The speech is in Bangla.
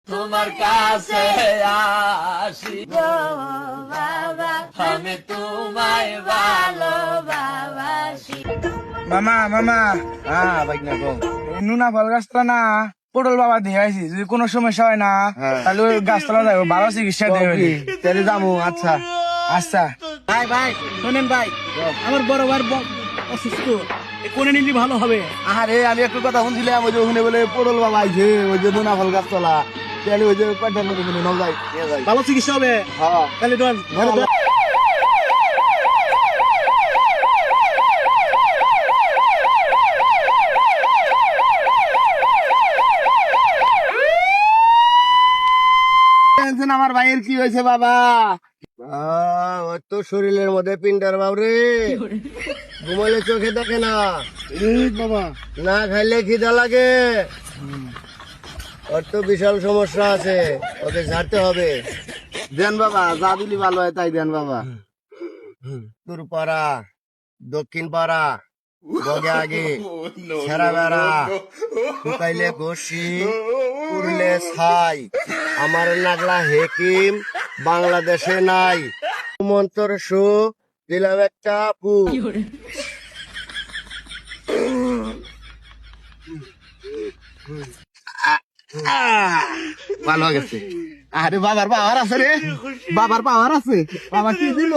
তোমার কাছে আসি গো বাবা, আমি তোমায় ভালোবাসি। মামা মামা হ্যাঁ ভাই না গো, এই নুনা ফল গাছটা না পটল বাবা দিয়ে আইছি, যদি কোনো সমস্যা হয় না তাহলে ওই গাছতলা যাবো, ভালো চিকিৎসা দেবে। তাহলে যাবো। আচ্ছা আচ্ছা ভাই ভাই শোনেন ভাই, আমার বড় ভাই অসুস্থ, কোনে নিলে ভালো হবে? আরে আমি একটু কথা শুনছিলাম, ওই যে ওখানে বলে পটল বাবা আইছে, ওই যে দোনা ফল গাছ তলা, তাহলে ওই যে কয়টার মধ্যে নাও যাই, নিয়ে যাই। ভালো চিকিৎসা হবে হ্যাঁ তাহলে ডন। টেনশন আমার ভাইয়ের কি হয়েছে বাবা? ওর তো শরীরের মধ্যে পিন্ডার বাবরে, ঘুমালে চোখে দেখে না, বাবা না খাইলে খিদা লাগে, ওর তো বিশাল সমস্যা আছে, ওকে ঝাড়তে হবে। দেন বাবা, যা দিলি ভালো হয় তাই দেন বাবা। উত্তর পাড়া, দক্ষিণ পাড়া, বগে আগে, ছেঁড়া বেড়া, শুকাইলে ঘষি, পুরলে ছাই, আমার নাগলা হেকিম বাংলাদেশে নাই, মন্তর শো দিলাম একটা পু। ভালো হয়ে গেছে। আরে বাবার পাওয়ার আছে রে, বাবার পাওয়ার আছে, বাবা কি দিল?